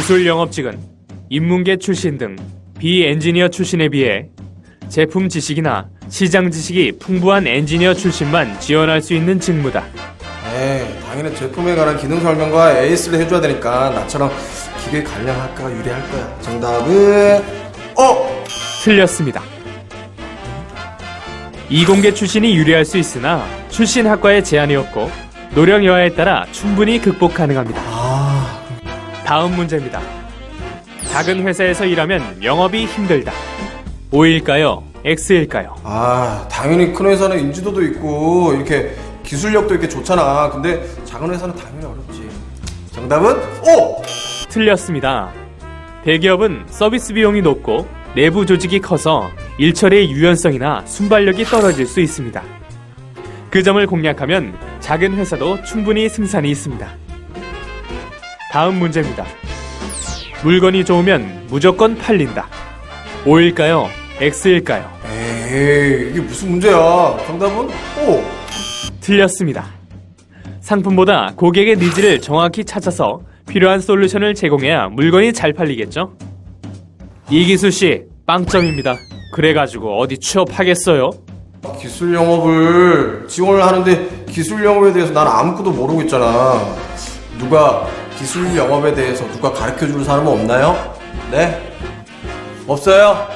기술 영업직은 인문계 출신 등 비엔지니어 출신에 비해 제품 지식이나 시장 지식이 풍부한 엔지니어 출신만 지원할 수 있는 직무다. 에이, 당연히 제품에 관한 기능 설명과 AS를 해줘야 되니까 나처럼 기계 관련학과가 유리할 거야. 정답은 틀렸습니다. 이공계 출신이 유리할 수 있으나 출신 학과의 제한이 없고 노력 여하에 따라 충분히 극복 가능합니다. 다음 문제입니다. 작은 회사에서 일하면 영업이 힘들다. O일까요? X일까요? 당연히 큰 회사는 인지도도 있고 이렇게 기술력도 이렇게 좋잖아. 근데 작은 회사는 당연히 어렵지. 정답은 O! 틀렸습니다. 대기업은 서비스 비용이 높고 내부 조직이 커서 일 처리의 유연성이나 순발력이 떨어질 수 있습니다. 그 점을 공략하면 작은 회사도 충분히 승산이 있습니다. 다음 문제입니다. 물건이 좋으면 무조건 팔린다. O일까요? X일까요? 에이, 이게 무슨 문제야. 정답은 O! 틀렸습니다. 상품보다 고객의 니즈를 정확히 찾아서 필요한 솔루션을 제공해야 물건이 잘 팔리겠죠? 이기수씨, 빵점입니다. 그래가지고 어디 취업하겠어요? 기술 영업을 지원을 하는데 기술 영업에 대해서 난 아무것도 모르고 있잖아. 누가 기술 영업에 대해서 누가 가르쳐줄 사람은 없나요? 네? 없어요?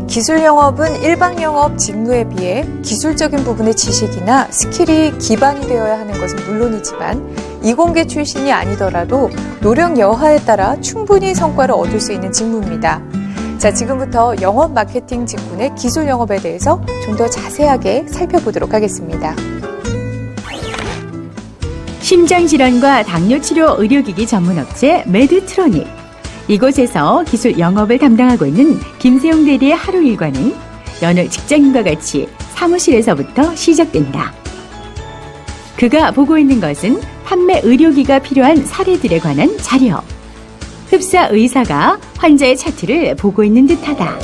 기술 영업은 일반 영업 직무에 비해 기술적인 부분의 지식이나 스킬이 기반이 되어야 하는 것은 물론이지만 이공계 출신이 아니더라도 노력 여하에 따라 충분히 성과를 얻을 수 있는 직무입니다. 자, 지금부터 영업 마케팅 직군의 기술 영업에 대해서 좀 더 자세하게 살펴보도록 하겠습니다. 심장질환과 당뇨치료 의료기기 전문업체 메드트로닉. 이곳에서 기술 영업을 담당하고 있는 김세용 대리의 하루 일과는 여느 직장인과 같이 사무실에서부터 시작된다. 그가 보고 있는 것은 판매 의료기가 필요한 사례들에 관한 자료. 흡사 의사가 환자의 차트를 보고 있는 듯하다.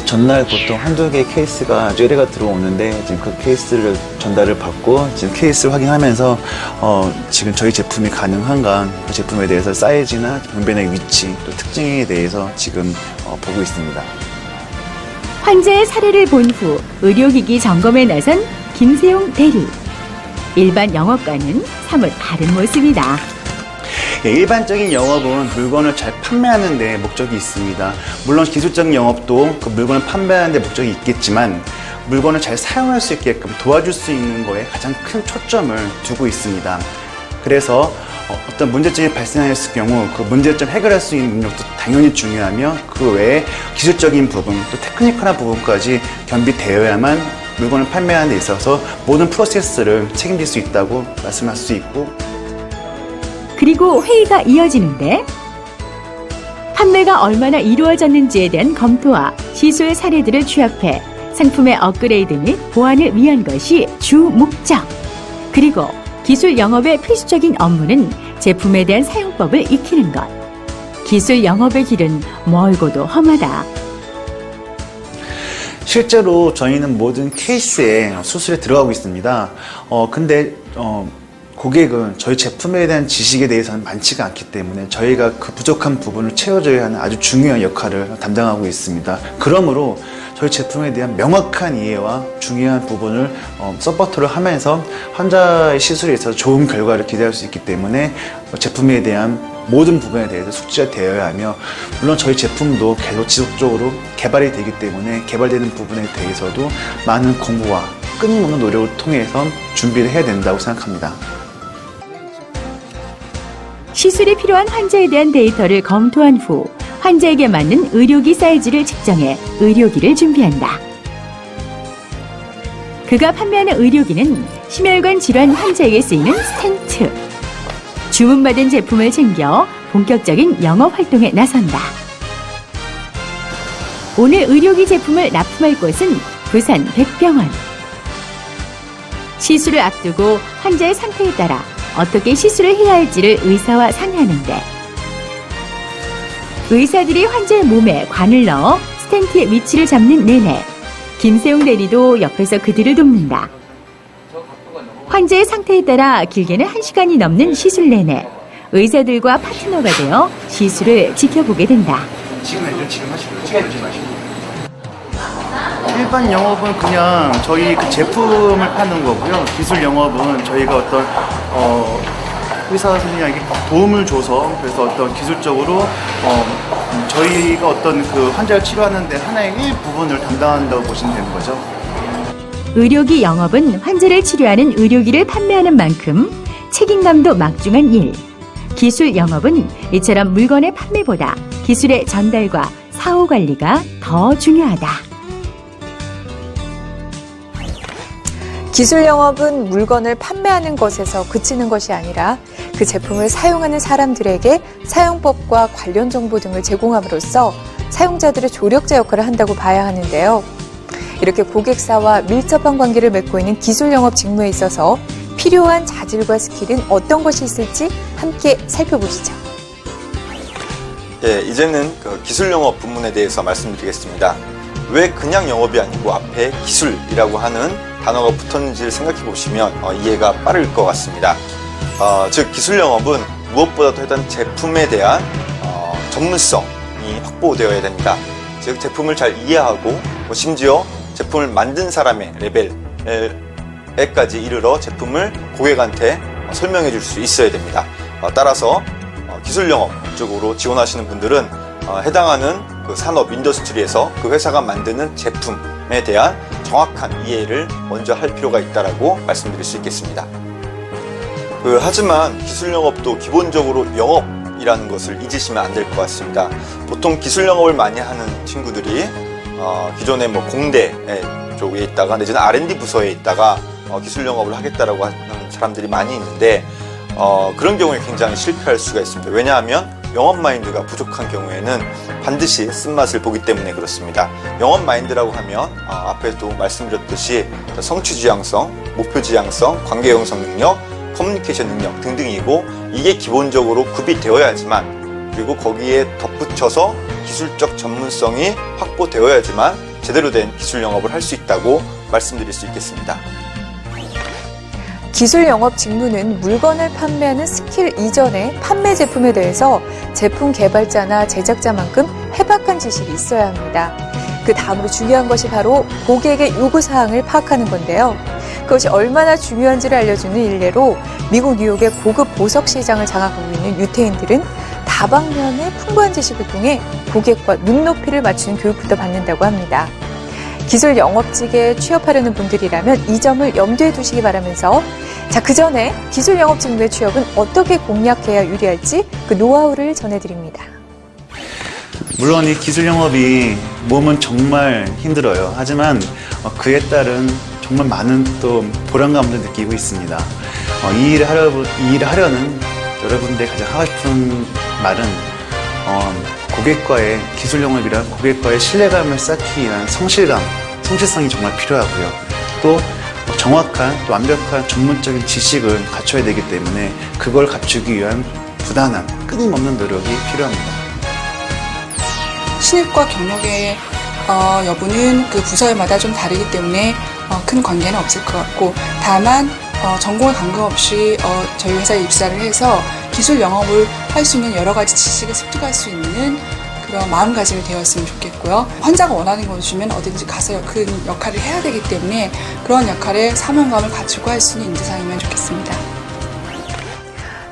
전날 보통 한두 개의 케이스가 아주 의뢰가 들어오는데 지금 그 케이스를 전달을 받고 지금 케이스를 확인하면서 지금 저희 제품이 가능한가, 그 제품에 대해서 사이즈나 병변의 위치, 또 특징에 대해서 지금 보고 있습니다. 환자의 사례를 본 후 의료기기 점검에 나선 김세용 대리. 일반 영업과는 사뭇 다른 모습이다. 일반적인 영업은 물건을 잘 판매하는 데 목적이 있습니다. 물론 기술적인 영업도 그 물건을 판매하는 데 목적이 있겠지만 물건을 잘 사용할 수 있게끔 도와줄 수 있는 거에 가장 큰 초점을 두고 있습니다. 그래서 어떤 문제점이 발생했을 경우 그 문제점 해결할 수 있는 능력도 당연히 중요하며 그 외에 기술적인 부분 또 테크니컬한 부분까지 겸비되어야만 물건을 판매하는 데 있어서 모든 프로세스를 책임질 수 있다고 말씀할 수 있고, 그리고 회의가 이어지는데 판매가 얼마나 이루어졌는지에 대한 검토와 시술 사례들을 취합해 상품의 업그레이드 및 보완을 위한 것이 주 목적. 그리고 기술 영업의 필수적인 업무는 제품에 대한 사용법을 익히는 것. 기술 영업의 길은 멀고도 험하다. 실제로 저희는 모든 케이스에 수술에 들어가고 있습니다. 근데 고객은 저희 제품에 대한 지식에 대해서는 많지가 않기 때문에 저희가 그 부족한 부분을 채워줘야 하는 아주 중요한 역할을 담당하고 있습니다. 그러므로 저희 제품에 대한 명확한 이해와 중요한 부분을 서포트를 하면서 환자의 시술에 있어서 좋은 결과를 기대할 수 있기 때문에 제품에 대한 모든 부분에 대해서 숙지가 되어야 하며, 물론 저희 제품도 계속 지속적으로 개발이 되기 때문에 개발되는 부분에 대해서도 많은 공부와 끊임없는 노력을 통해서 준비를 해야 된다고 생각합니다. 시술이 필요한 환자에 대한 데이터를 검토한 후 환자에게 맞는 의료기 사이즈를 측정해 의료기를 준비한다. 그가 판매하는 의료기는 심혈관 질환 환자에게 쓰이는 스텐트. 주문받은 제품을 챙겨 본격적인 영업 활동에 나선다. 오늘 의료기 제품을 납품할 곳은 부산 백병원. 시술을 앞두고 환자의 상태에 따라 어떻게 시술을 해야 할지를 의사와 상의하는데, 의사들이 환자의 몸에 관을 넣어 스텐트의 위치를 잡는 내내 김세용 대리도 옆에서 그들을 돕는다. 환자의 상태에 따라 길게는 1시간이 넘는 시술 내내 의사들과 파트너가 되어 시술을 지켜보게 된다. 지금 하시고요. 지금 하지 마시고. 일반 영업은 그냥 저희 그 제품을 파는 거고요. 기술 영업은 저희가 어떤 의사 선생님에게 도움을 줘서 그래서 어떤 기술적으로 저희가 어떤 그 환자를 치료하는데 하나의 일부분을 담당한다고 보시면 되는 거죠. 의료기 영업은 환자를 치료하는 의료기를 판매하는 만큼 책임감도 막중한 일. 기술 영업은 이처럼 물건의 판매보다 기술의 전달과 사후 관리가 더 중요하다. 기술 영업은 물건을 판매하는 것에서 그치는 것이 아니라 그 제품을 사용하는 사람들에게 사용법과 관련 정보 등을 제공함으로써 사용자들의 조력자 역할을 한다고 봐야 하는데요. 이렇게 고객사와 밀접한 관계를 맺고 있는 기술 영업 직무에 있어서 필요한 자질과 스킬은 어떤 것이 있을지 함께 살펴보시죠. 예, 이제는 그 기술 영업 부문에 대해서 말씀드리겠습니다. 왜 그냥 영업이 아니고 앞에 기술이라고 하는 단어가 붙었는지를 생각해 보시면 이해가 빠를 것 같습니다. 즉 기술 영업은 무엇보다도 일단 제품에 대한 전문성이 확보되어야 됩니다. 즉 제품을 잘 이해하고 심지어 제품을 만든 사람의 레벨에까지 이르러 제품을 고객한테 설명해 줄 수 있어야 됩니다. 따라서 기술 영업 쪽으로 지원하시는 분들은 해당하는 그 산업 인더스트리에서 그 회사가 만드는 제품에 대한 정확한 이해를 먼저 할 필요가 있다라고 말씀드릴 수 있겠습니다. 하지만 기술 영업도 기본적으로 영업이라는 것을 잊으시면 안 될 것 같습니다. 보통 기술 영업을 많이 하는 친구들이 기존에 뭐 공대 쪽에 있다가 내지는 R&D 부서에 있다가 기술 영업을 하겠다라고 하는 사람들이 많이 있는데 그런 경우에 굉장히 실패할 수가 있습니다. 왜냐하면 영업 마인드가 부족한 경우에는 반드시 쓴맛을 보기 때문에 그렇습니다. 영업 마인드라고 하면 앞에도 말씀드렸듯이 성취지향성, 목표지향성, 관계형성 능력, 커뮤니케이션 능력 등등이고 이게 기본적으로 구비되어야지만 그리고 거기에 덧붙여서 기술적 전문성이 확보되어야지만 제대로 된 기술 영업을 할 수 있다고 말씀드릴 수 있겠습니다. 기술 영업 직무는 물건을 판매하는 스킬 이전에 판매 제품에 대해서 제품 개발자나 제작자만큼 해박한 지식이 있어야 합니다. 그 다음으로 중요한 것이 바로 고객의 요구사항을 파악하는 건데요. 그것이 얼마나 중요한지를 알려주는 일례로 미국 뉴욕의 고급 보석 시장을 장악하고 있는 유태인들은 다방면의 풍부한 지식을 통해 고객과 눈높이를 맞추는 교육부터 받는다고 합니다. 기술 영업직에 취업하려는 분들이라면 이 점을 염두에 두시기 바라면서 그 전에 기술 영업 직무의 취업은 어떻게 공략해야 유리할지 그 노하우를 전해드립니다. 물론 이 기술 영업이 몸은 정말 힘들어요. 하지만 그에 따른 정말 많은 또 보람감도 느끼고 있습니다. 이 일을 하려는 여러분들이 가장 하고 싶은 말은 고객과의 기술 영업이란 고객과의 신뢰감을 쌓기 위한 성실성이 정말 필요하고요. 또 정확한 또 완벽한 전문적인 지식을 갖춰야 되기 때문에 그걸 갖추기 위한 부단한 끊임없는 노력이 필요합니다. 신입과 경력의 여부는 그 부서마다 좀 다르기 때문에 큰 관계는 없을 것 같고 다만 전공에 관계없이 저희 회사에 입사를 해서 기술 영업을 할 수 있는 여러 가지 지식을 습득할 수 있는 그런 마음가짐이 되었으면 좋겠고요. 환자가 원하는 것이면 어딘지 가서 그 역할을 해야 되기 때문에 그런 역할에 사명감을 갖추고 할 수 있는 인재상이면 좋겠습니다.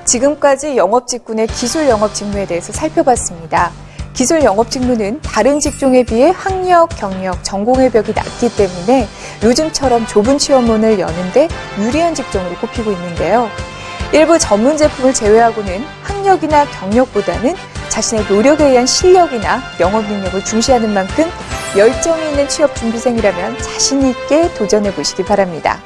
지금까지 영업 직군의 기술 영업 직무에 대해서 살펴봤습니다. 기술 영업 직무는 다른 직종에 비해 학력, 경력, 전공의 벽이 낮기 때문에 요즘처럼 좁은 취업문을 여는데 유리한 직종으로 꼽히고 있는데요. 일부 전문 제품을 제외하고는 학력이나 경력보다는 자신의 노력에 의한 실력이나 영업 능력을 중시하는 만큼 열정이 있는 취업 준비생이라면 자신 있게 도전해 보시기 바랍니다.